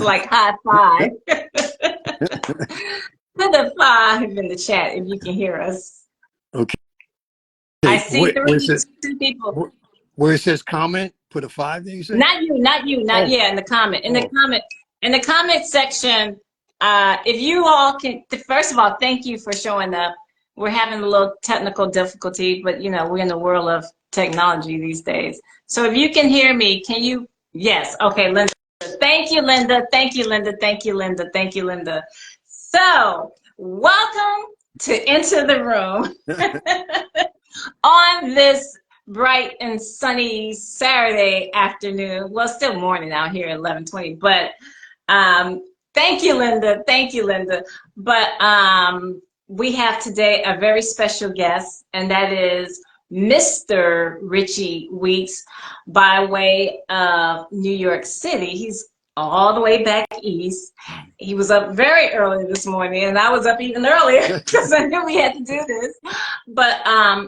Like high five. Put a five in the chat if you can hear us. Okay. I see Where it says, two people. where it says comment, put a 5 there, you say? Not you, not you, not Oh. yeah, in the comment. Oh. In the comment section, if you all can, first of all, thank you for showing up. We're having a little technical difficulty, but you know, we're in the world of technology these days. So if you can hear me, can you, yes, okay, Linda. Thank you, Linda. Thank you, Linda. Thank you, Linda. Thank you, Linda. So, welcome to Into the Room on this bright and sunny Saturday afternoon. Well, still morning out here at 11:20, but thank you, Linda. Thank you, Linda. But we have today a very special guest, and that is Mr. Riche Weeks by way of New York City. He's all the way back east. He was up very early this morning, and I was up even earlier because I knew we had to do this. But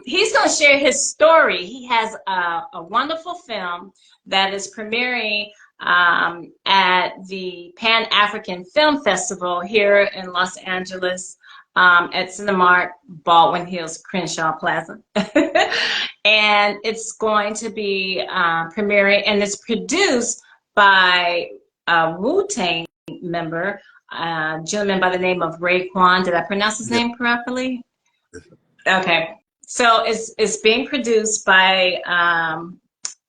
he's going to share his story. He has a wonderful film that is premiering at the Pan-African Film Festival here in Los Angeles at Cinemark, Baldwin Hills, Crenshaw Plaza. And it's going to be premiering, and it's produced by a Wu-Tang member, a gentleman by the name of Raekwon. Did I pronounce his name correctly? Okay. So it's being produced by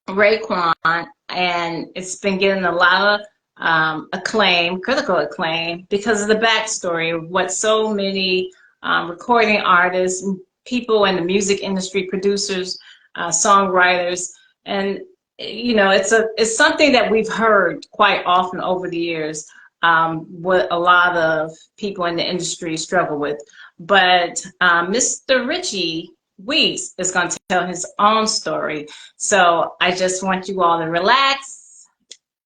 Raekwon, and it's been getting a lot of acclaim, critical acclaim, because of the backstory of what so many recording artists, people in the music industry, producers, songwriters, and you know, it's something that we've heard quite often over the years, what a lot of people in the industry struggle with. But Mr. Riche Weeks is going to tell his own story. So I just want you all to relax,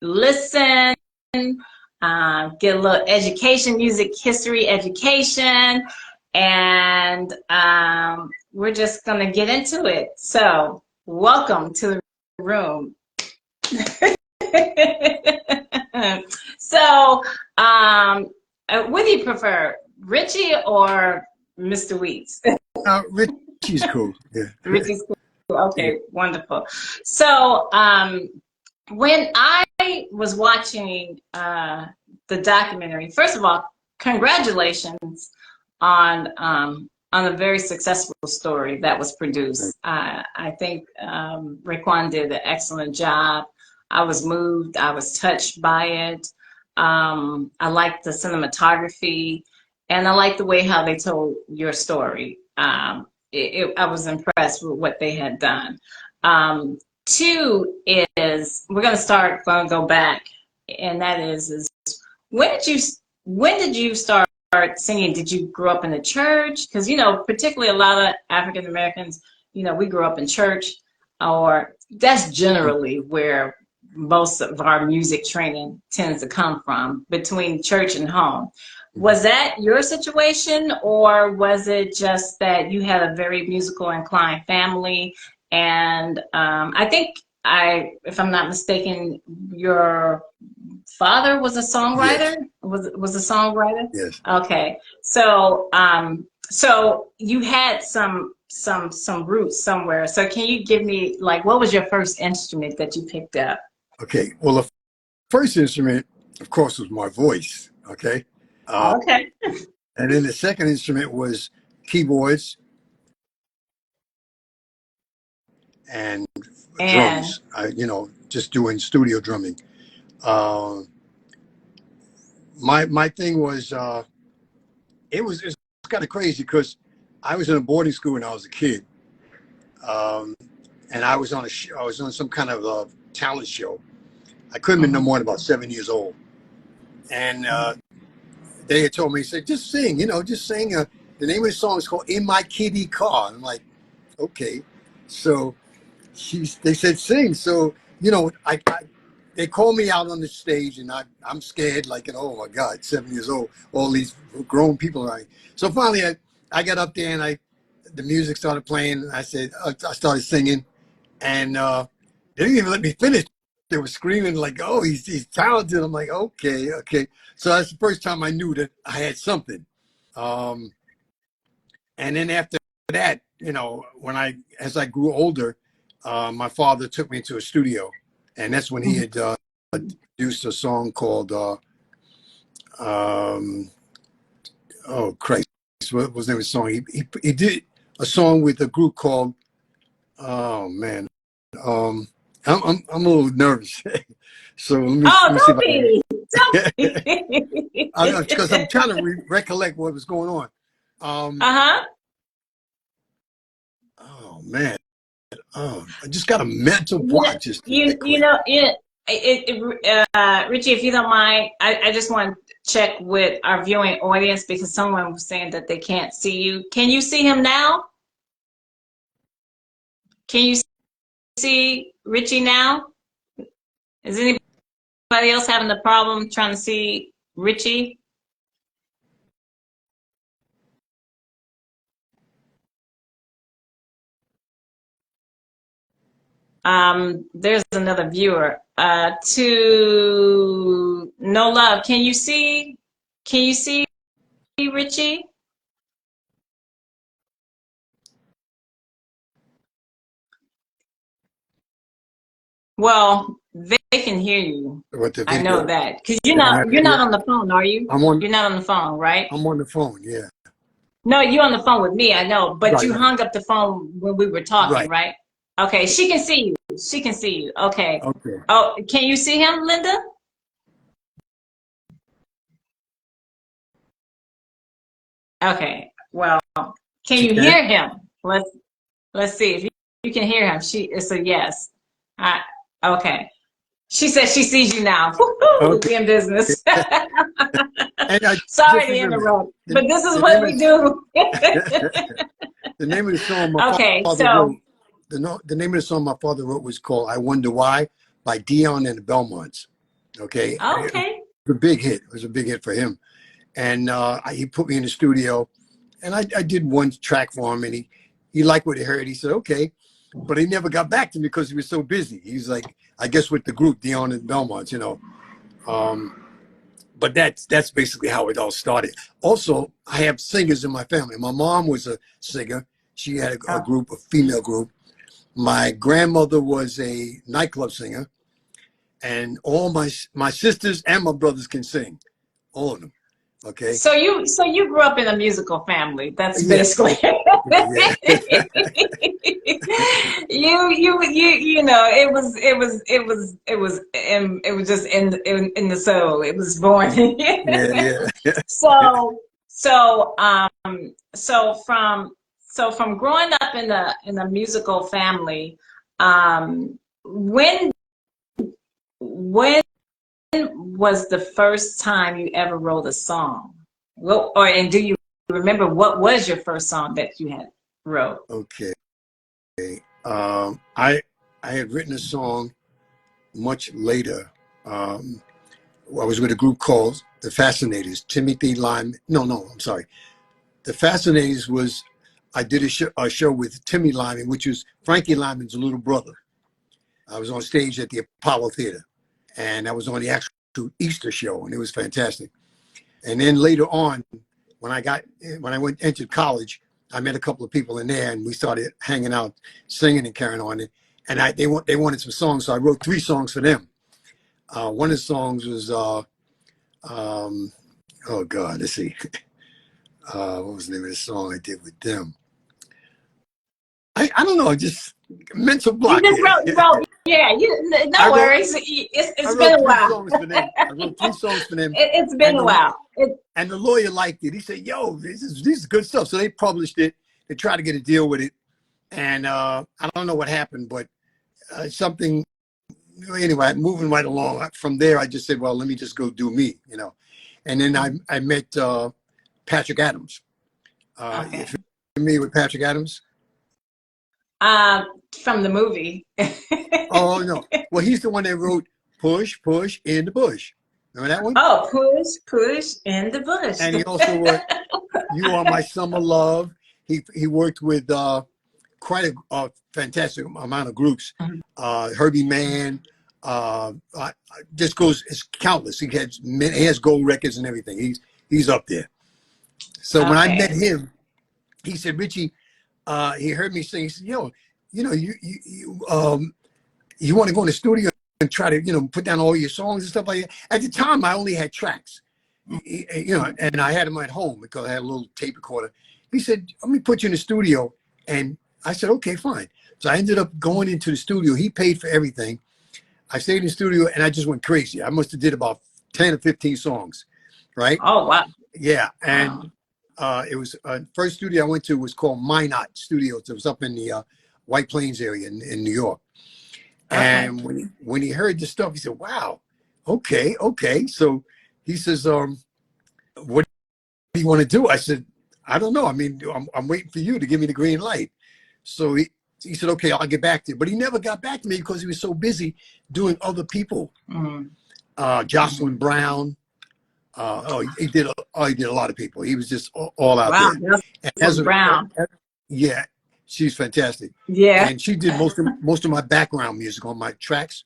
listen, get a little education, music history education, and we're just going to get into it. So welcome to the room. So what do you prefer, Riche or Mr. Weeks? Riche's cool. Yeah. Riche's cool. Okay, yeah. Wonderful. So when I was watching the documentary, first of all, congratulations on a very successful story that was produced. I think Raekwon did an excellent job. I was moved. I was touched by it. I liked the cinematography, and I liked the way how they told your story. I was impressed with what they had done. Two is, we're going to go back, and that is when did you start singing? Did you grow up in the church? Because, you know, particularly a lot of African Americans, you know, we grew up in church, or that's generally where most of our music training tends to come from, between church and home. Was that your situation, or was it just that you had a very musical inclined family? And I think if I'm not mistaken, your father was a songwriter. Yes. Was a songwriter. Yes. Okay. So so you had some roots somewhere. So can you give me, like, what was your first instrument that you picked up? Okay. Well, the first instrument, of course, was my voice. Okay. Okay. And then the second instrument was keyboards and drums. You know, just doing studio drumming. My thing was it's kind of crazy, because I was in a boarding school when I was a kid, and I was on some kind of a talent show. I couldn't have been no more than about 7 years old, and they had told me, said, just sing, you know, just sing. The name of the song is called "In My Kitty Car." And I'm like, okay. So they said sing. So, you know, they called me out on the stage, and I'm scared, like, oh my God, 7 years old, all these grown people around. So finally I got up there, and the music started playing. I said, I started singing, and they didn't even let me finish. they were screaming like, "Oh, he's talented." I'm like, okay, okay. So that's the first time I knew that I had something. Um, and then after that, you know, as I grew older, my father took me into a studio, and that's when he had produced a song called um, "Oh Christ," what was the name of the song? He did a song with a group called, oh man, um, I'm a little nervous, so Oh, let me see if don't I can. be. Don't be. Because I'm trying to recollect what was going on. Uh-huh. Oh man, I just got a mental You know, block just that you quick. know, Richie, if you don't mind, I just want to check with our viewing audience because someone was saying that they can't see you. Can you see him now? Can you see Richie now? Is anybody else having the problem trying to see Richie? There's another viewer. To No Love, can you see Richie? Well, they can hear you. With the I know video, that. Because they don't have you're video. not on the phone, are you? I'm on You're not on the phone, right? I'm on the phone. Yeah, No, you're on the phone with me, I know, but right, you right, hung up the phone when we were talking, right. right? Okay, she can see you. She can see you. Okay. Okay, Oh, can you see him, Linda? Okay. Well, can she you can. hear him? Let's see if you can hear him. It's a yes. I, okay. She says she sees you now. Woo-hoo, Okay, we in business. and I Sorry just to remember interrupt, but this is the what name we of do. the name of the song my Okay, father so wrote. The name of the song my father wrote was called "I Wonder Why" by Dion and the Belmonts. Okay, it was okay. a big hit. It was a big hit for him. And he put me in the studio, and I did one track for him, and he liked what he heard. He said, okay, but he never got back to me because he was so busy. He's like, I guess with the group Dion and Belmont, you know. Um, but that's basically how it all started. Also, I have singers in my family. My mom was a singer. She had a Oh. group, a female group. My grandmother was a nightclub singer, and all my sisters and my brothers can sing, all of them. Okay. So you grew up in a musical family. That's Yeah, basically yeah, yeah. you know it was just in the soul. It was born. Yeah, yeah. So so so from growing up in a musical family, when was the first time you ever wrote a song? Well, and do you remember what was your first song that you had wrote? Okay. I had written a song much later. I was with a group called the Fascinators. Timothy Lyman. No, no, I'm sorry. The Fascinators was I did a show with Timmy Lyman, which was Frankie Lyman's little brother. I was on stage at the Apollo Theater, and I was on the actual Easter show, and it was fantastic. And then later on, when I went entered college, I met a couple of people in there, and we started hanging out, singing and carrying on. And they wanted some songs, so I wrote 3 songs for them. One of the songs was um, oh God, let's see, what was the name of the song I did with them? I don't know, just mental You block just here. wrote, yeah. I No wrote worries. I It's been wrote a three while. songs for them. I wrote 3 songs for them, It's been and a while. the lawyer liked it. He said, "Yo, this is good stuff." So they published it. They tried to get a deal with it, and I don't know what happened, but something. Anyway, moving right along from there, I just said, "Well, let me just go do me," you know. And then I met Patrick Adams. If Okay. you're familiar with Patrick Adams, From the movie. oh no, well he's the one that wrote "Push Push in the Bush." Remember that one? Oh, push in the bush. And he also wrote "You Are My Summer Love." He worked with quite a fantastic amount of groups. Herbie Mann, This goes, it's countless. He has gold records and everything. He's up there. So when I met Okay. him, he said, Richie, he heard me sing. He said, yo, you want to go in the studio and try to, put down all your songs and stuff like that. At the time, I only had tracks, and I had them at home because I had a little tape recorder. He said, let me put you in the studio. And I said, okay, fine. So I ended up going into the studio. He paid for everything. I stayed in the studio and I just went crazy. I must have did about 10 or 15 songs, right? Oh, wow. Yeah. Wow. And it was first studio I went to was called Minot Studios. It was up in the White Plains area in New York. Okay. And when he heard the stuff, he said, wow, okay. So he says, what do you want to do? I said, I don't know. I mean, I'm waiting for you to give me the green light. So he said, okay, I'll get back to you. But he never got back to me because he was so busy doing other people. Jocelyn Brown. He did a lot of people. He was just all out Wow. there. And That's Brown. yeah, she's fantastic. Yeah. And she did most of my background music on my tracks.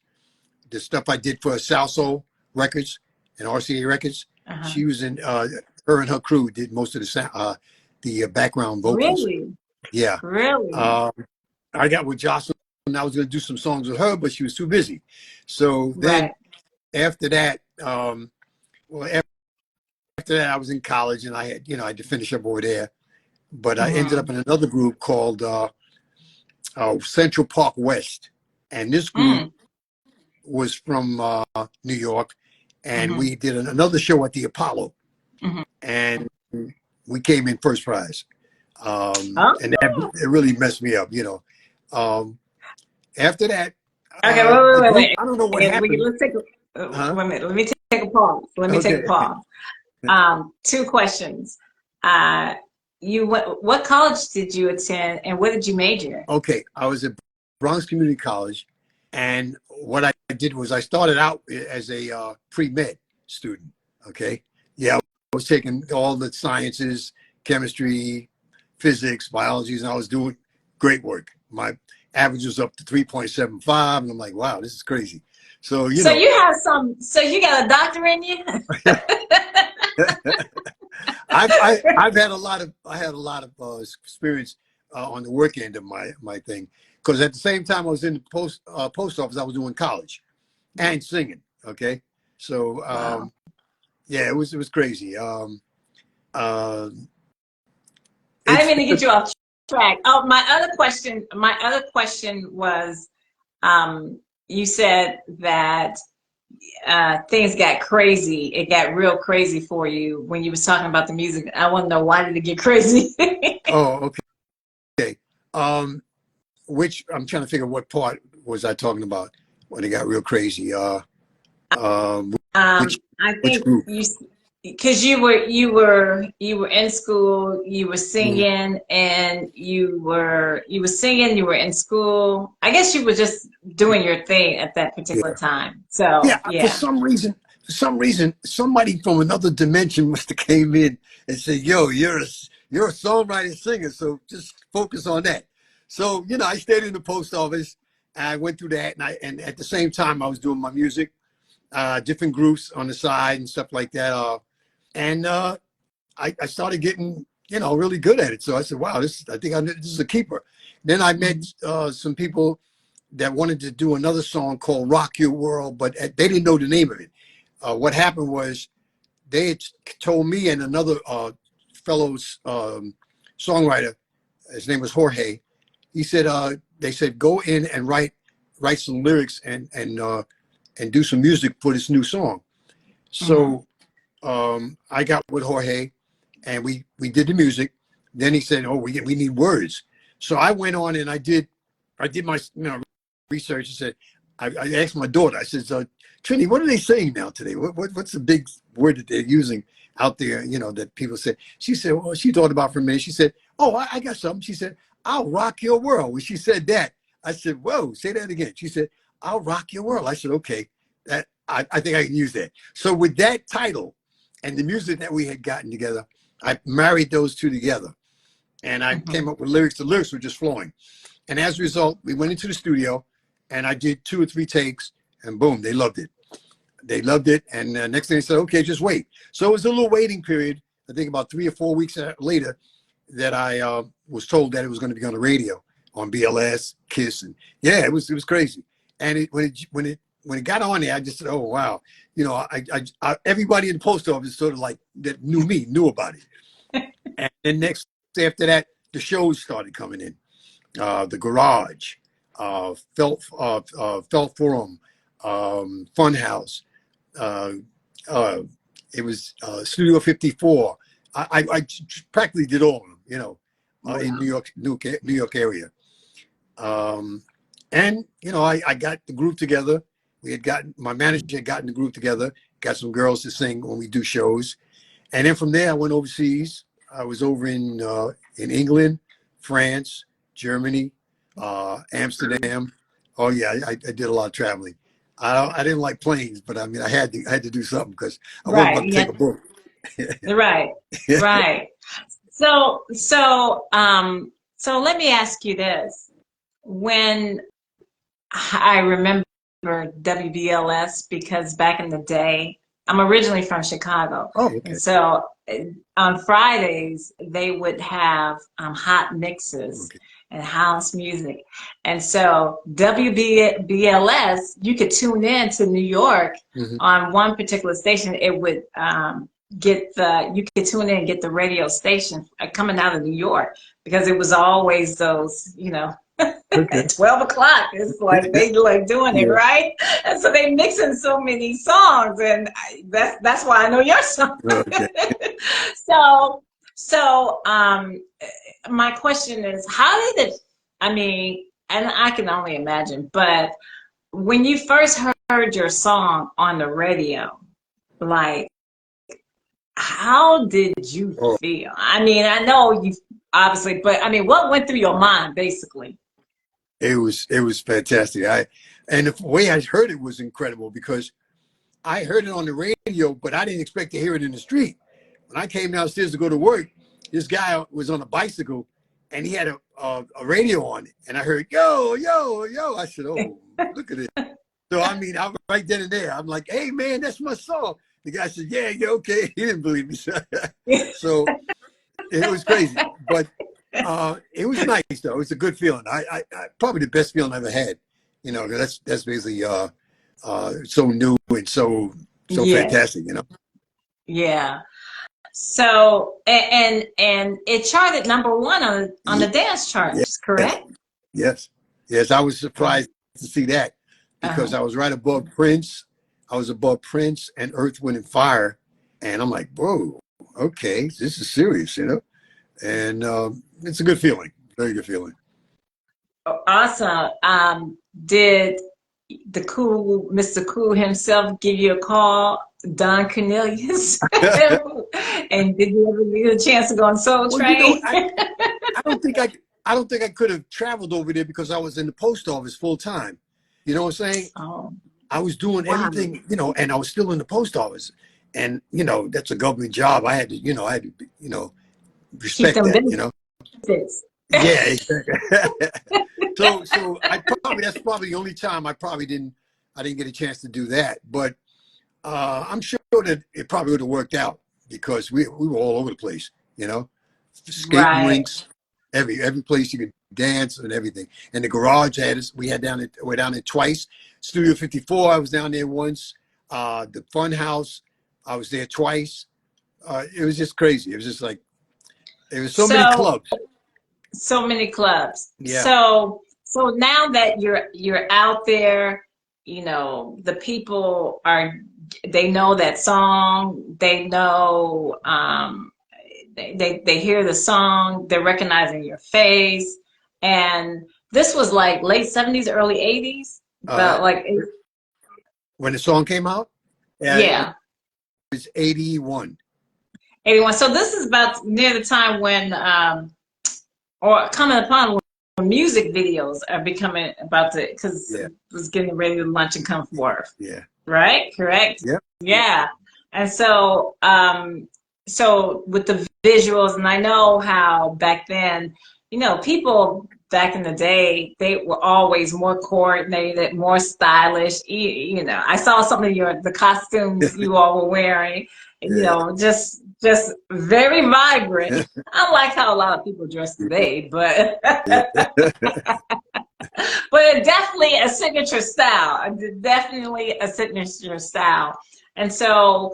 The stuff I did for Salsoul Records and RCA Records. She was in. Her and her crew did most of the background vocals. Really? Yeah. Really? I got with Jocelyn and I was going to do some songs with her, but she was too busy. So then after that, after that, I was in college and I had to finish up over there. But I ended up in another group called Central Park West. And this group was from New York. And we did another show at the Apollo. And we came in first prize. And it really messed me up, After that, okay, wait. I don't know what happened. Let's take wait a minute. Let me take a pause. Take a pause. 2 questions. What college did you attend, and what did you major? Okay, I was at Bronx Community College, and what I did was I started out as a pre-med student. Okay, yeah, I was taking all the sciences, chemistry, physics, biology, and I was doing great work. My average was up to 3.75, and I'm like, wow, this is crazy. So you got a doctor in you. I've had a lot of experience on the work end of my thing, because at the same time I was in the post office, I was doing college and singing. Okay, so yeah, it was crazy. I didn't mean to get you off track. Oh, my other question was, you said that things got crazy. It got real crazy for you when you was talking about the music. I want to know, why did it get crazy? Oh, okay. Which I'm trying to figure what part was I talking about when it got real crazy. I think because you were in school, you were singing, and you were singing, you were in school. I guess you were just doing your thing at that particular time. So yeah. For some reason, somebody from another dimension must have came in and said, "Yo, you're a songwriter singer, so just focus on that." So I stayed in the post office. I went through that, and at the same time, I was doing my music, different groups on the side and stuff like that. And I started getting, really good at it. So I said, wow, this is a keeper. Then I met some people that wanted to do another song called Rock Your World, but they didn't know the name of it. What happened was they had told me and another fellow songwriter, his name was Jorge. He said, they said, go in and write some lyrics and do some music for this new song. So I got with Jorge and we did the music. Then he said, oh, we need words. So I went on and I did my research. I said, I asked my daughter, I said, Trini, what are they saying now today? What's the big word that they're using out there, that people say? She said, well, she thought about it for a minute. She said, oh, I got something. She said, I'll rock your world. When she said that, I said, whoa, say that again. She said, I'll rock your world. I said, okay, I think I can use that. So with that title and the music that we had gotten together, I married those two together. And I came up with lyrics. The lyrics were just flowing. And as a result, we went into the studio and I did 2 or 3 takes. and boom, they loved it. They loved it, and next thing they said, okay, just wait. So it was a little waiting period. I think about 3 or 4 weeks later that I was told that it was going to be on the radio on BLS, Kiss, and yeah, it was crazy. And when it got on there, I just said, oh wow, you know, I everybody in the post office sort of like that knew about it. And then next after that, the shows started coming in. The Garage, Felt Forum, Funhouse. It was Studio 54. I practically did all of them, you know, in New York area. And you know, I got the group together. My manager had gotten the group together, got some girls to sing when we do shows, and then from there I went overseas. I was over in England, France, Germany, Amsterdam. Oh yeah, I did a lot of traveling. I didn't like planes, but I mean I had to do something because I wasn't Right. about to Yeah. take a boat. Right. Right. So let me ask you this. When I remember WBLS, because back in the day, I'm originally from Chicago. Oh, And okay. so on Fridays, they would have hot mixes Okay. and house music. And so WBLS, you could tune in to New York Hmm. on one particular station. It would you could tune in and get the radio station coming out of New York, because it was always those, you know, Okay. at 12 o'clock. It's like they like doing it, Yeah. right? And so they mixing so many songs, and that's why I know your song. Okay. so so my question is, how did it, I mean, and I can only imagine, but when you first heard your song on the radio, like, how did you Oh, feel? I mean, I know you obviously, but I mean, what went through your mind basically? it was fantastic. And the way I heard it was incredible because I heard it on the radio, but I didn't expect to hear it in the street. When I came downstairs to go to work, this guy was on a bicycle and he had a radio on it. And I heard, yo, yo, yo. I said, oh, look at it. So, I mean, I was right then and there. I'm like, hey, man, that's my song. The guy said, yeah, yeah, okay. He didn't believe me. So it was crazy. But it was nice, though. It was a good feeling. I probably the best feeling I ever had. You know, 'cause that's basically so new and so Yeah, fantastic, you know. yeah. So and it charted #1 on the Ye- dance charts, Yes, correct? yes, yes. I was Uh, surprised to see that because uh-huh. I was right above Prince. I was above Prince and Earth, Wind, and Fire, and I'm like, whoa, okay, this is serious, you know. And it's a good feeling, very good feeling. Awesome. Did the cool Mr. Cool himself give you a call, Don Cornelius? And did you ever get a chance to go on Soul Well, you know, Train? I don't think I could have traveled over there because I was in the post office full time. You know what I'm saying? Oh, I was doing wow. everything, you know, and I was still in the post office. And, you know, that's a government job. I had to, Keep respect them that, you know? benefits. Yeah, exactly. So that's probably the only time I didn't get a chance to do that. But I'm sure that it probably would have worked out because we were all over the place, you know, skating Right. rinks, every place you could dance and everything. And the garage had us. We're down there twice. Studio 54, I was down there once. The Fun House, I was there twice. It was just crazy. It was just like there was so many So clubs. so many clubs. Yeah. So now that you're out there, you know, the people they know that song, they know they hear the song, they're recognizing your face. And this was like late 70s, early 80s, Uh, about like when the song came out, it yeah, was 81. 81. So this is about near the time when or coming upon when music videos are becoming about to, because Yeah. it was getting ready to launch and come forth, Yeah. right? Correct? Yep. Yep. Yeah. And so with the visuals, and I know how back then, you know, people back in the day, they were always more coordinated, more stylish. You know, I saw some of the costumes you all were wearing, you Yeah. know, just very vibrant. Unlike how a lot of people dress today, but Yeah. but definitely a signature style. Definitely a signature style. And so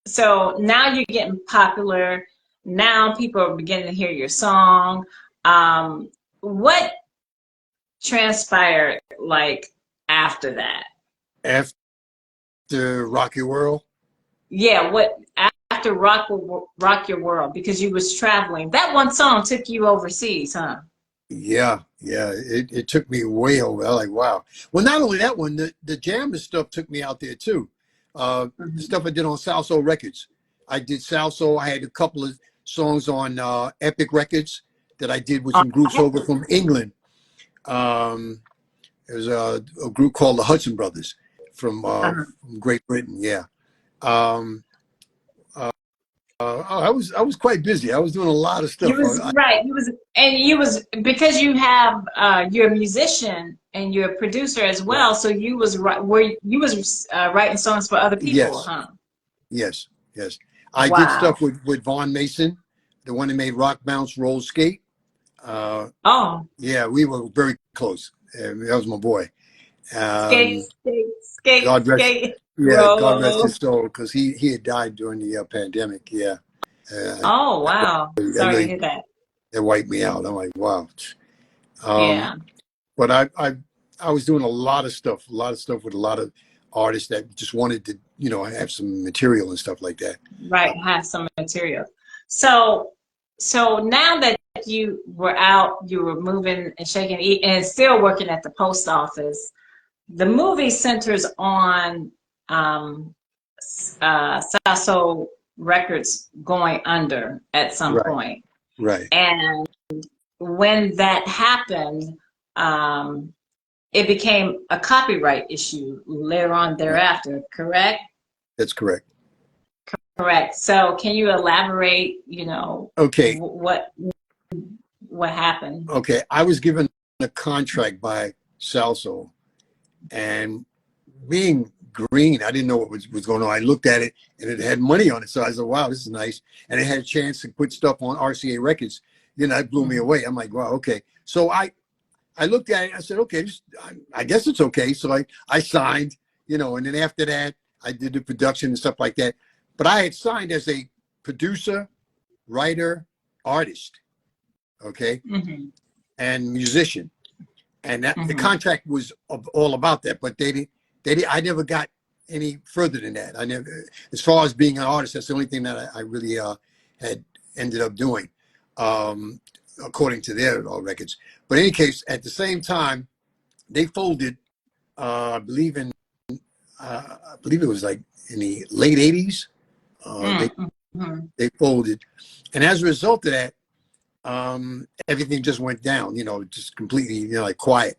so now you're getting popular. Now people are beginning to hear your song. What transpired like after that? After Rock Your World. Yeah, what after Rock Your World, because you was traveling. That one song took you overseas, huh? Yeah, yeah. It took me way over. I was like, wow. Well, not only that one, the jamming stuff took me out there too. The Mhm. stuff I did on Salso Records. I did Salso. I had a couple of songs on Epic Records that I did with Uh, some groups over from England. Um, there's a group called the Hudson Brothers from Great Britain. Yeah. Um, I was quite busy. I was doing a lot of You stuff. was right. You was because you have you're a musician and you're a producer as Right. well. So you was where you was writing songs for other people, Yes. huh? Yes. Yes. I did Wow. stuff with Vaughn Mason, the one that made Rock Bounce Roll Skate. Uh, Oh, yeah, we were very close. That was my boy. skate, Um, skate, skate, God rest. skate, Yeah, God rest roll. his soul, because he had died during the pandemic. Yeah, uh, Oh, wow. that Sorry to really hear that. that wiped me out. I'm like, wow. Um, Yeah. but I was doing a lot of stuff with a lot of artists that just wanted to, have some material and stuff like that. Right, have some material. So, so now that you were out, you were moving and shaking and still working at the post office, the movie centers on um, Sasso Records going under at some Right, point. right. And when that happened, um, it became a copyright issue later on Right. thereafter, correct? That's correct. Correct. So can you elaborate, Okay, what happened? okay. I was given a contract by Salso, and being green, I didn't know what was going on. I looked at it, and it had money on it, so I said, "Wow, this is nice." And it had a chance to put stuff on RCA Records. It blew me Mhm. away. I'm like, "Wow, okay." So I looked at it. I said, "Okay, I guess it's okay." So I signed, and then after that, I did the production and stuff like that. But I had signed as a producer, writer, artist, okay, Mhm. and musician, and that the Mhm. contract was all about that. But I never got any further than that. I never, as far as being an artist, that's the only thing that I really had ended up doing, um, according to their records. But in any case, at the same time, they folded. I believe it was like in the late '80s. Uh, they Mhm. they folded, and as a result of that, everything just went down. Just completely, like quiet.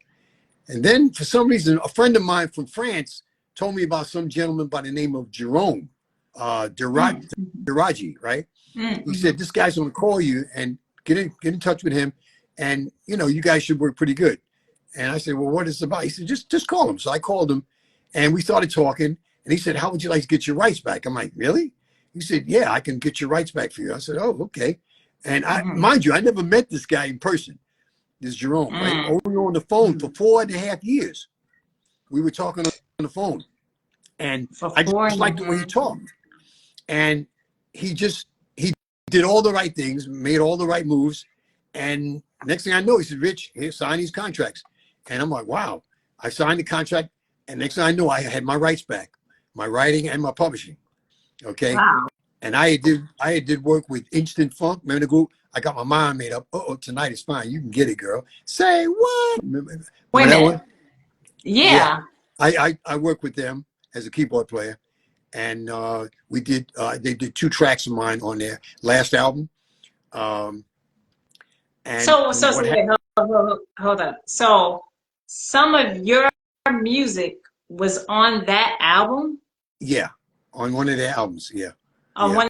And then for some reason, a friend of mine from France told me about some gentleman by the name of Jerome Mhm. Mhm. Diraji, right? He said, Mhm. "This guy's going to call you and get in touch with him, and you guys should work pretty good." And I said, "Well, what is it about?" He said, "Just call him." So I called him, and we started talking. And he said, "How would you like to get your rights back?" I'm like, "Really?" He said, "Yeah, I can get your rights back for you." I said, "Oh, okay." And Mhm. mind you, I never met this guy in person. This Jerome, right? Mhm. Only on the phone for Mhm. 4.5 years. We were talking on the phone, and For I four just and a liked the way he half. talked. And he did all the right things, made all the right moves, and next thing I know, he said, "Rich, here, sign these contracts." And I'm like, "Wow!" I signed the contract, and next thing I know, I had my rights back, my writing and my publishing. Okay, Wow. and I did work with Instant Funk. Remember the group? I got my mind made up. Oh, tonight is fine. You can get it, girl. Say what? Remember Wait a that minute. one? Yeah, Yeah. I worked with them as a keyboard player, and we did. They did 2 tracks of mine on their last album. Um, and So what happened? wait, hold up. So some of your music was on that album, Yeah, on one of their albums. Yeah, on yeah, one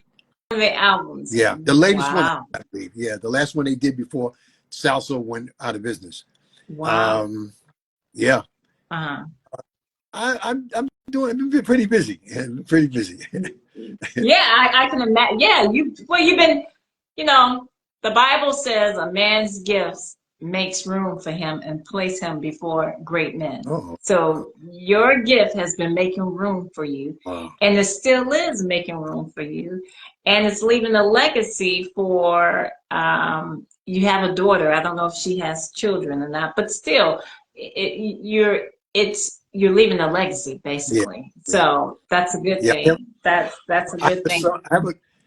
of the albums. yeah. The latest one, Wow. I believe. Yeah, the last one they did before salsa went out of business. Wow. Yeah, Uh-huh. I'm doing. I've been pretty busy. Pretty busy. Yeah, I can imagine. Yeah, you've been, you know, the Bible says a man's gifts makes room for him and place him before great men. Oh, So your gift has been making room for you, wow. and it still is making room for you, and it's leaving a legacy for. You have a daughter. I don't know if she has children or not, but still, you're leaving a legacy Yeah, basically. yeah, So that's a good yeah. thing. That's a I have good a thing. son,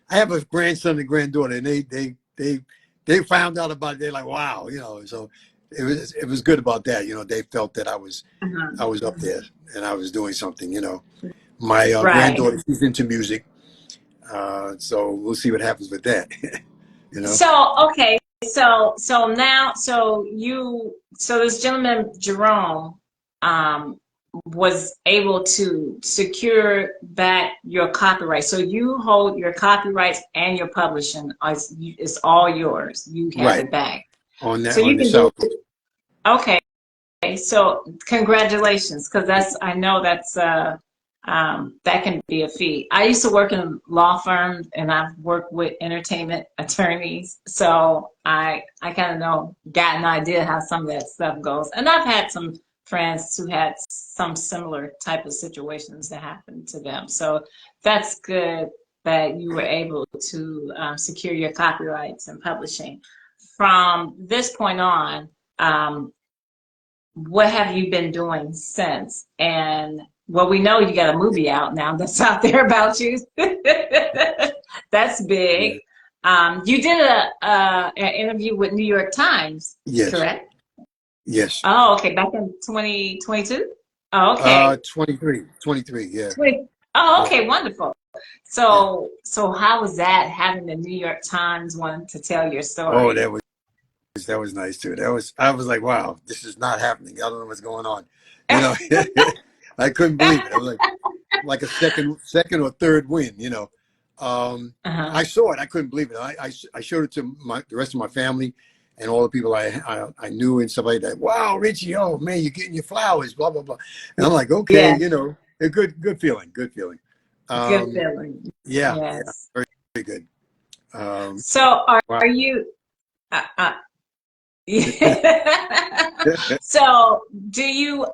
I have a grandson and granddaughter, and they found out about it. They're like, wow, So it was good about that. They felt that Uh-huh. I was up there and I was doing something. My Right. granddaughter, she's into music, so we'll see what happens with that. you know. So okay. So now so this gentleman Jerome um was able to secure back your copyright. So you hold your copyrights and your publishing is all yours. You have Right it back. on So that on you the can do South. okay. So congratulations, because I know that can be a feat. I used to work in law firms, and I've worked with entertainment attorneys, so I kind of got an idea how some of that stuff goes. And I've had some friends who had some similar type of situations that happened to them. So that's good that you were able to secure your copyrights and publishing. From this point on, what have you been doing since? And well, we know you got a movie out now that's out there about you. That's Yeah. big. You did an interview with New York Times, Yes. correct? Yes. Oh, okay, back in 2022. Oh, okay. 23. Yeah. 20, oh, Yeah. okay, wonderful. Yeah. So how was that having the New York Times want to tell your Oh, story? that was nice too. I was like, wow, this is not happening. I don't know what's going on. You know, I couldn't believe it. I was like a second or third win. Uh-huh. I saw it. I couldn't believe it. I showed it to the rest of my family and all the people I knew and stuff like that. Wow, Richie, oh man, you're getting your flowers, blah blah blah. And I'm like, okay, Yeah, a good feeling, good feeling. good Um, feeling. yeah, yeah, Yes. very, very good. Um, So are wow. you yeah. So do you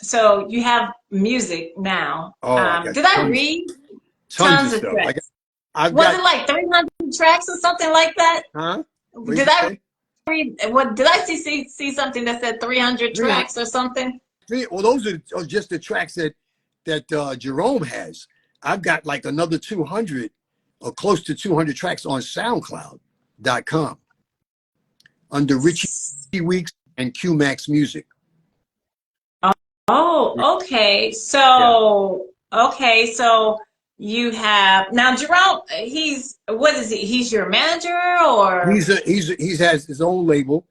so you have music now. Oh, I got Did I tons read tons of tons of stuff. tracks? I've Was got, it like 300 tracks or something like that? huh? What did Did you I say? read what did I see something that said 300 300. tracks or something? Well, those are just the tracks that Jerome has. I've got like another 200 or close to 200 tracks on SoundCloud.com under Riche Weeks and QMax Music. Oh, okay. Yeah. So you have now Jerome, he's what is he? He's your manager or He has his own label.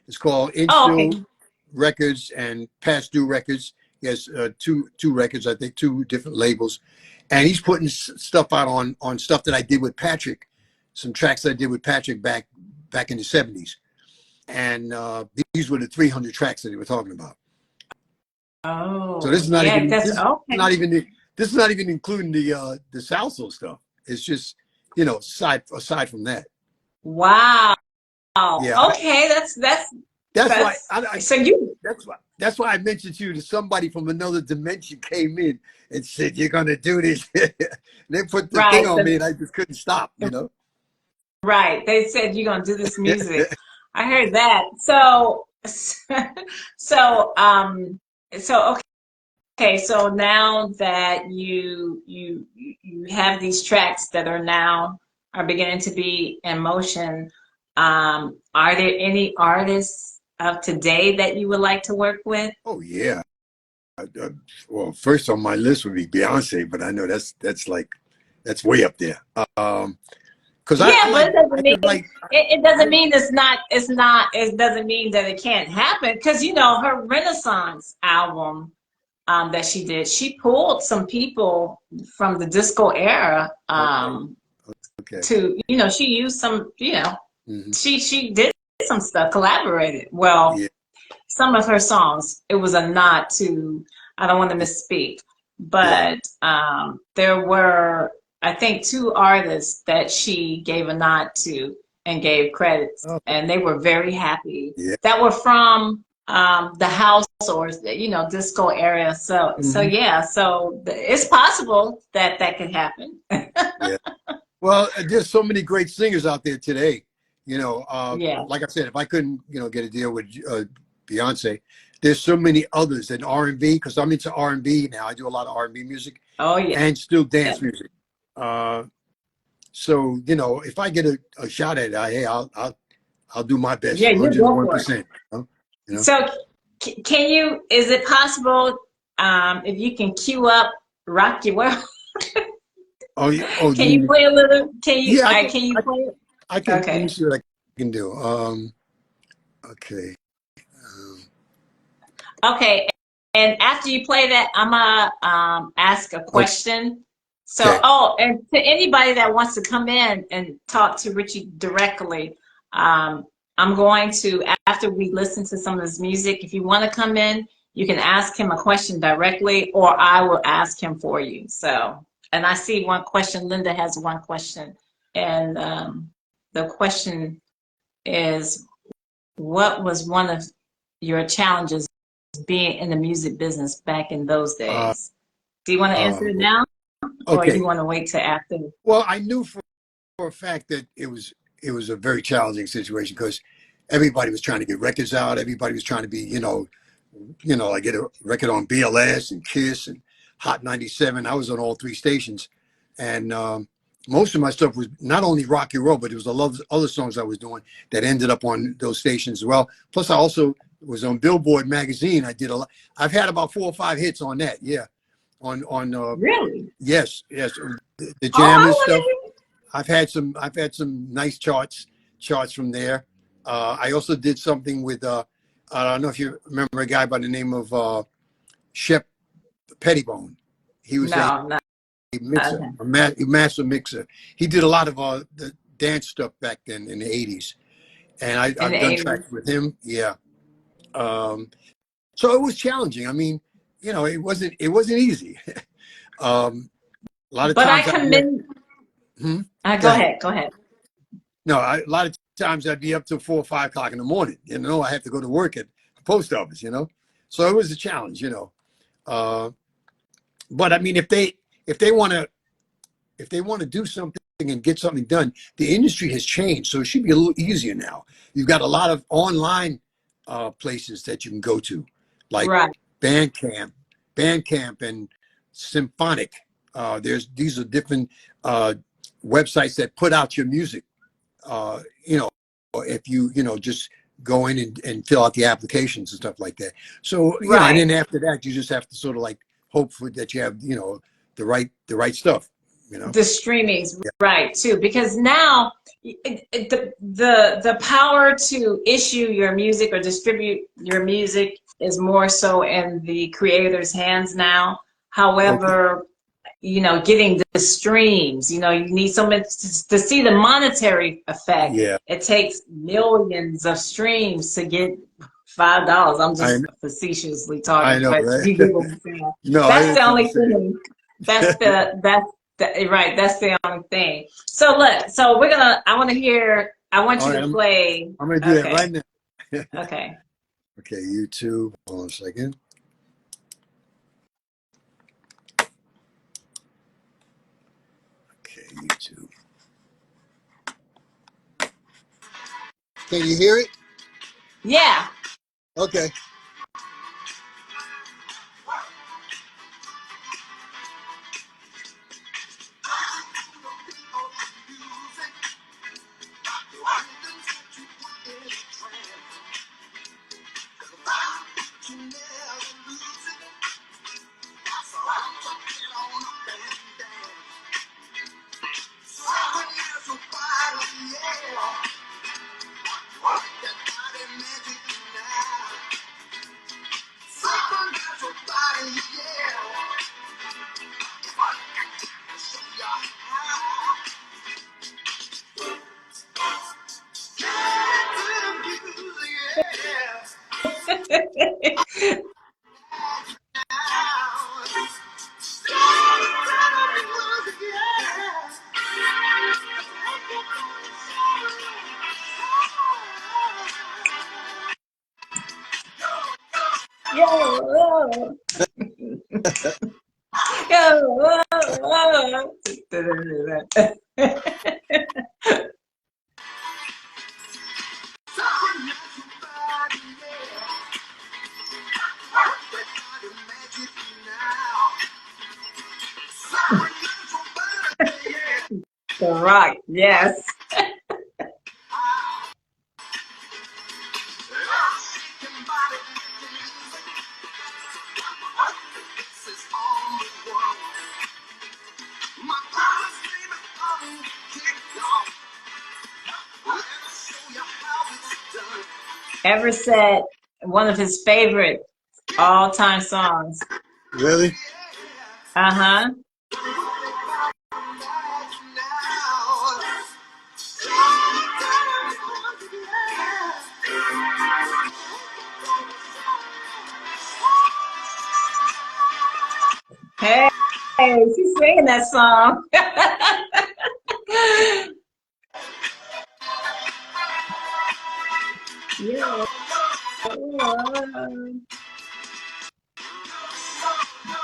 It's called oh, okay. Infill Records and Past Due Records. He has two records, I think, two different labels, and he's putting stuff out on stuff that I did with Patrick, some tracks I did with Patrick back in the '70s, and these were the 300 tracks that they were talking about. So this Oh, is not yeah, even that's okay. this is not even including the salsa stuff. It's just aside from that. Wow. Yeah, Okay, that's why that's so you that's why I mentioned to you that somebody from another dimension came in and said you're gonna do this. They put the thing right, on me and I just couldn't stop. right. They said you're gonna do this music. I heard that. So so so okay, so now that you have these tracks that are beginning to be in motion, are there any artists of today that you would like to work with? Oh yeah. Well, first on my list would be Beyonce, but I know that's way up there. Because Yeah, but I could like it doesn't I mean it doesn't mean that it can't happen because her Renaissance album that she did, she pulled some people from the disco era okay okay to she used some hmm she did some stuff, collaborated. Well, Yeah. some of her songs, it was a nod to, I don't want to misspeak, Yeah. but there were, I think, two artists that she gave a nod to and gave credits, Oh, and they were very happy yeah. that were from the house or disco area. So Hmm. yeah, so it's possible that that could happen. Yeah. Well, there's so many great singers out there today. Yeah. Like I said, if I couldn't, get a deal with Beyonce, there's so many others in R&B because I'm into R&B now. I do a lot of R&B music Oh yeah. and still dance music. Uh, so if I get a shot at it, hey, I'll do my best, Yeah, you go for it. 101%. You know? So, can you? Is it possible if you can cue up "Rock Your World"? Oh, oh, Can you play a little? Can you? yeah, I can. Can you play it? I can. Let me Okay. see what I can do. Okay. Okay. And after you play that, I'm gonna ask a question. So, Okay. oh, and to anybody that wants to come in and talk to Richie directly, I'm going to, after we listen to some of his music, if you want to come in, you can ask him a question directly, or I will ask him for you. So, and I see one question. Linda has one question, and the question is, what was one of your challenges being in the music business back in those Uh, days? Do you want to answer it now, or you okay. want to wait till after? Well, I knew for a fact that it was a very challenging situation because everybody was trying to get records out. Everybody was trying to be, like get a record on BLS and Kiss and Hot 97. I was on all three stations, and most of my stuff was not only rock and roll, but it was a lot of other songs I was doing that ended up on those stations as well. Plus, I also was on Billboard magazine. I did a lot. I've had about 4 or 5 hits on that. Yeah, on Really? yes, yes, the Oh, I Jammers stuff. want I've had some nice charts from there. I also did something with I don't know if you remember a guy by the name of Shep Pettibone. He to. was a No, no. mixer, Okay. a master mixer. He did a lot of the dance stuff back then in the '80s, and In the I've done 80s. tracks with him. Yeah, um, so it was challenging. I mean, it wasn't easy. A lot of But I times I'd be up. commend. Hmm? Go Go ahead. ahead. Go ahead. No, a lot of times I'd be up till 4 or 5 o'clock in the morning. I have to go to work at the post office. So it was a challenge. Uh, but I mean, if they want to do something and get something done, the industry has changed, so it should be a little easier now. You've got a lot of online places that you can go to, like Right. Bandcamp, Bandcamp, and Symphonic. These are different websites that put out your music. uh, you know, if just go in and fill out the applications and stuff like that. So, and Right. then after that, you just have to sort of like hope for that you have, the right stuff, you know? The streamings, Yeah. right, too, because now the power to issue your music or distribute your music is more so in the creator's hands now. Okay. However, getting the streams, you need someone to see the monetary effect. Yeah. It takes millions of streams to get $5. I'm I just facetiously I talking, know, but right? you get what I'm saying. No, I That's the understand what only you're thing. That's saying. right. That's the only thing. So look, so I want All you right, to I'm play. I'm gonna do that Okay. right now. Okay. Okay, YouTube. Hold on a second. Okay, YouTube. Can you hear it? Yeah. Okay. Yo, whoa. Yo, whoa, whoa. The Rock, yes. Ever said one of his favorite all-time songs. Really? Uh-huh. Hey, she's singing that song. Yeah.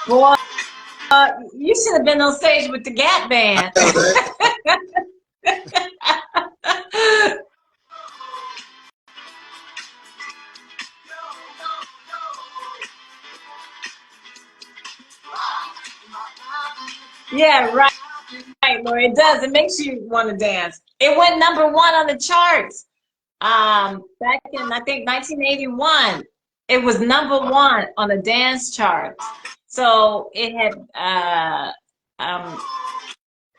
Boy, you should have been on stage with the Gap Band. Yeah, right. Yeah, right, Lori. It does. It makes you want to dance. It went #1 on the charts. Back in I think 1981. It was #1 on the dance charts. So it had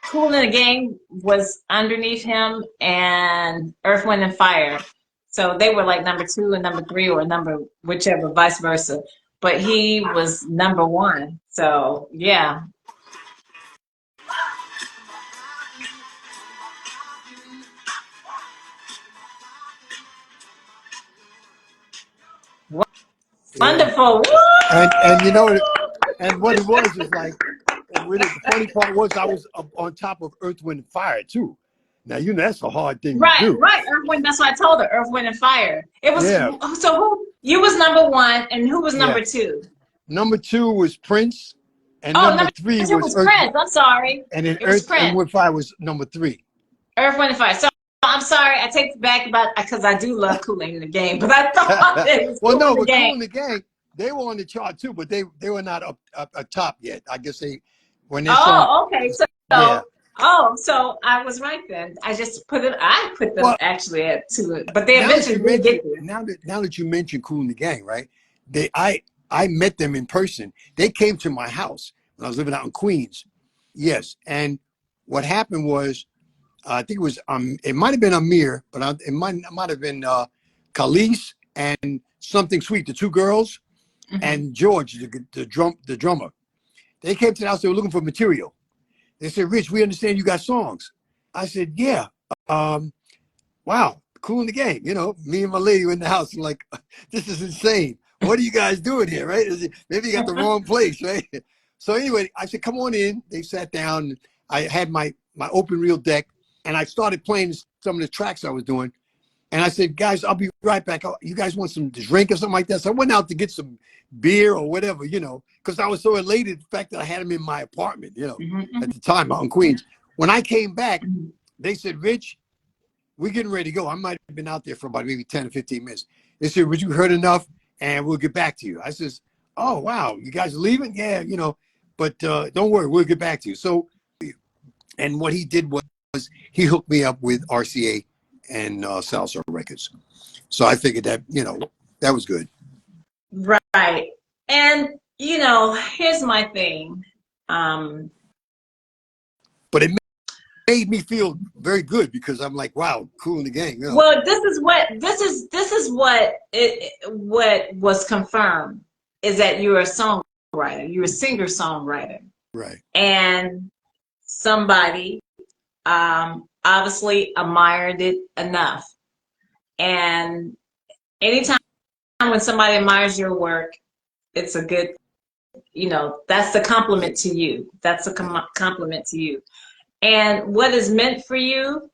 Cool in the Gang was underneath him and Earth, Wind and Fire. So they were like #2 and #3 or number whichever, vice versa. But he was #1. So yeah. Yeah. Wonderful. And you know, Woo! and what it was is like, and really the funny part was I was up on top of Earth, Wind, and Fire too. Now you know that's a hard thing to Right, do. right. Earth, Wind. That's what I told her. Earth, Wind and Fire. It was Yeah, so who you was #1 and who was yeah. #2? Number two was Prince, and Oh, number three #2 was was Earth, Prince. I'm sorry. and then It was Earth and Prince. Wind Fire was number three. Earth, Wind and Fire. So I'm sorry. I take it back about because I do love Kool Aid in the Game, but I thought it was Well, Kool no, in the but Cool Game. in the Gang, they were on the chart too, but they were not up top yet. I guess they when their song, Oh, okay. yeah. So I was right then. I just put it. I put them Well, actually at two, but they now that eventually you did get mention there. now that you mention Cool in the Gang, right? They I met them in person. They came to my house when I was living out in Queens. Yes, and what happened was I think it was it might have been Amir, but it might have been Khalees and Something Sweet, the two girls, Hmm. and George, the drummer. They came to the house. They were looking for material. They said, "Rich, we understand you got songs." I said, "Yeah." Um, wow, Cool in the Gang. You know, me and my lady were in the house and like, this is insane. What are you guys doing here, right? Maybe you got the wrong place, right? So anyway, I said, come on in. They sat down. I had my open reel deck and I started playing some of the tracks I was doing. And I said, guys, I'll be right back. You guys want some drink or something like that? So I went out to get some beer or whatever, because I was so elated the fact that I had them in my apartment, Hmm. at the time out in Queens. When I came back, Hmm. they said, Rich, we're getting ready to go. I might have been out there for about maybe 10 or 15 minutes. They said, Rich, you heard enough and we'll get back to you. I says, oh, wow, you guys are leaving? Yeah, but don't worry, we'll get back to you. So, and what he did was he hooked me up with RCA and Salsa Records. So I figured that, that was good. Right. And here's my thing. Um, But it made me feel very good because I'm like, wow, Cool in the Gang. well, this is what was confirmed is that you're a songwriter, you're a singer-songwriter, Right. and somebody obviously admired it enough. And anytime when somebody admires your work, it's a good, that's a compliment to you. That's a compliment to you. And what is meant for you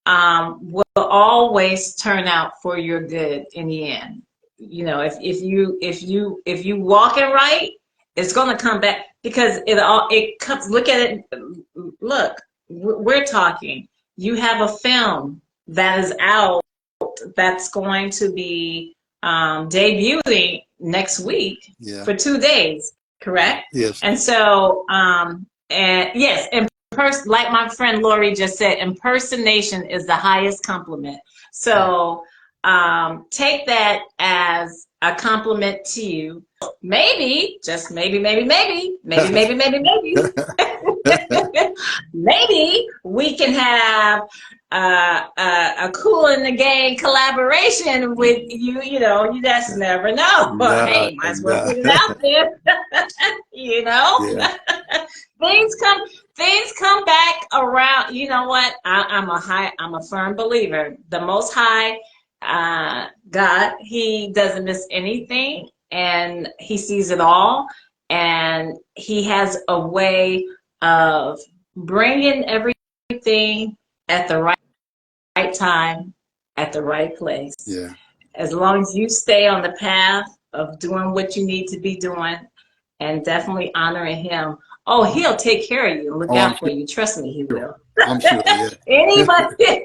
will always turn out for your good in the end. If you walk it right, it's going to come back because it comes. Look at it. Look, we're talking. You have a film that is out that's going to be debuting next week for 2 days, correct? Yes. And so, and yes, like my friend Lori just said, impersonation is the highest compliment. So take that as a compliment to you. Maybe, just maybe, maybe we can have a Cool in the Game collaboration with you. You just never know. But hey, might as well put it out there. Yeah. Things come back around. You know what? I'm a firm believer. The Most High, God, He doesn't miss anything, and He sees it all, and He has a way of bringing everything at the right time, at the right place. Yeah. As long as you stay on the path of doing what you need to be doing and definitely honoring Him. Oh, He'll take care of you and look out for you. Trust me, He will. I'm sure, yeah. Anybody,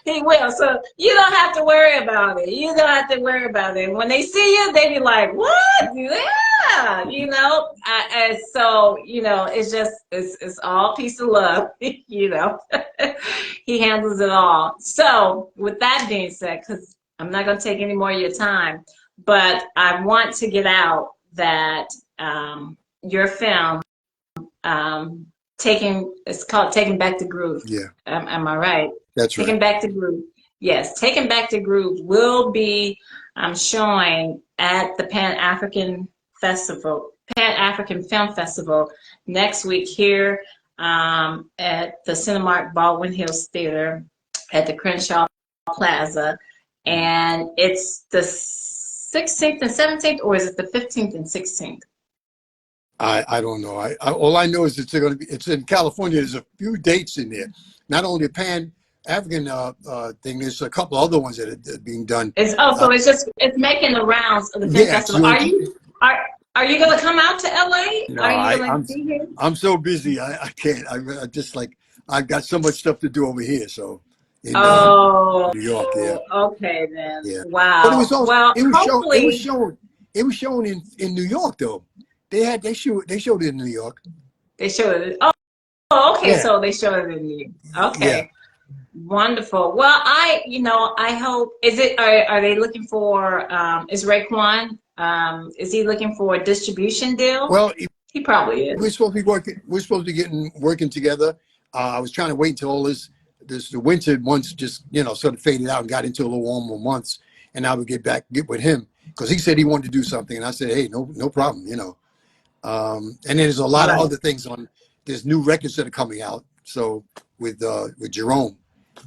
He will. So you don't have to worry about it. You don't have to worry about it. When they see you, they be like, what? Yeah, and so, it's all peace and love, He handles it all. So with that being said, because I'm not going to take any more of your time, but I want to get out that your film, it's called Taking Back the Groove. Yeah. Am I right? That's right. Taking Back the Groove. Yes, Taking Back the Groove will be showing at the Pan-African Film Festival next week here at the Cinemark Baldwin Hills Theater at the Crenshaw Plaza. And it's the 16th and 17th, or is it the 15th and 16th? I don't know. All I know is it's in California. There's a few dates in there. Not only a Pan-African thing, there's a couple other ones that are being done. So it's making the rounds of the film festival. Are you going to come out to LA? No, Are you going to be here? I'm so busy. I can't. I just I've got so much stuff to do over here. So in New York, yeah. Okay then. Yeah. Wow. But it was also, well, it was shown in New York though. They showed it in New York. They showed it. Oh, okay. Yeah. So they showed it in New York. Okay. Yeah. Wonderful. Well, I hope, are they looking for, is Raekwon, is he looking for a distribution deal? Well, he probably is. We're supposed to be working together. I was trying to wait until all the winter months just, sort of faded out and got into a little warmer months. And I would get with him because he said he wanted to do something. And I said, hey, no problem, and then there's a lot of other things there's new records that are coming out. So with Jerome,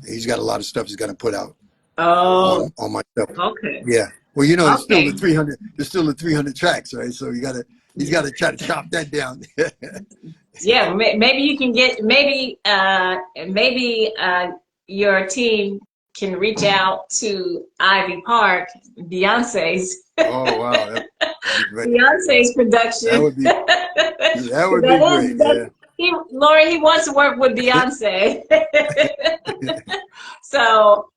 he's got a lot of stuff he's got to put out on my stuff. Okay. Yeah. Well, there's still the 300. There's still the 300 tracks, right? So he's got to try to chop that down. Yeah. Maybe you can get maybe your team can reach out to Ivy Park, Beyonce's. Oh wow. Beyonce's production. That would be great. Yeah. Lori, he wants to work with Beyonce. So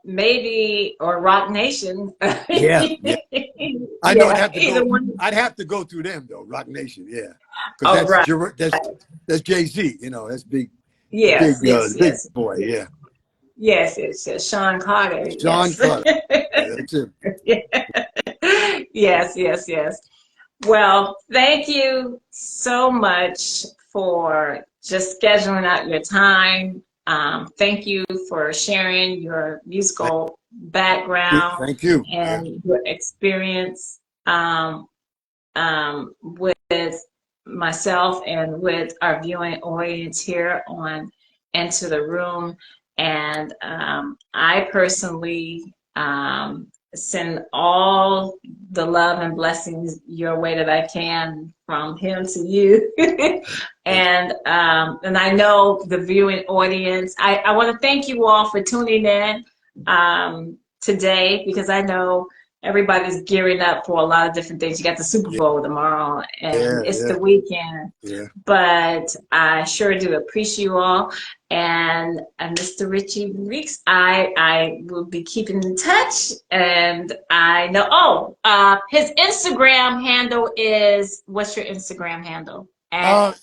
maybe, or Rock Nation. Yeah. I know I'd have to go through them though, Rock Nation, yeah. Because that's Jay-Z, that's big. Yeah. Big boy, yeah. Yes, Sean Carter. Carter. Yeah, that's him. Yes. Well, thank you so much for just scheduling out your time. Thank you for sharing your musical background. Thank you. And your experience with myself and with our viewing audience here on Enter the Room. And I personally send all the love and blessings your way that I can from him to you. And I know the viewing audience. I want to thank you all for tuning in today, because I know everybody's gearing up for a lot of different things. You got the Super Bowl tomorrow, and it's the weekend. Yeah. But I sure do appreciate you all. And Mr. Riche Weeks, I will be keeping in touch. And I know, his Instagram handle is, what's your Instagram handle? I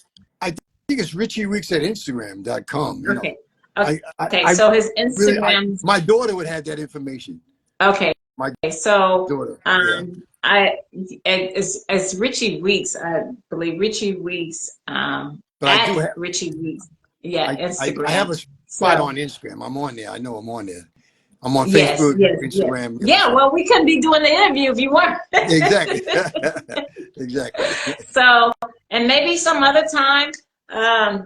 think it's Riche Weeks at Instagram.com. You Okay. know, Okay. I So his really, Instagram. my daughter would have that information. Okay. My So daughter. Yeah. it's Riche Weeks, I believe. Riche Weeks, But I do at have. Riche Weeks. Yeah, I have Instagram. a spot So on Instagram. I'm on there. I know I'm on there. I'm on yes, Facebook, yes. Instagram. You know, Yeah, so. well, we couldn't be doing the interview if you weren't. Exactly. Exactly. So, and maybe some other time,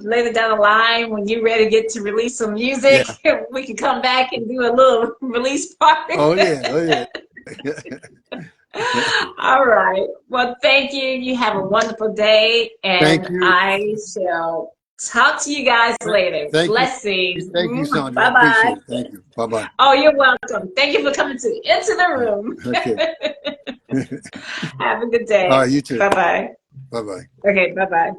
later down the line, when you're ready to get to release some music, Yeah. we can come back and do a little release party. Oh yeah. Oh yeah. All right. Well, thank you. You have a wonderful day, Thank and you. I shall talk to you guys later. Thank you. Blessings. Thank you, Saundra. I Bye-bye. appreciate it. Thank you. Bye bye. Oh, you're welcome. Thank you for coming into the room. Okay. Have a good All day. right. You too. Bye-bye. Bye bye. Okay, bye-bye.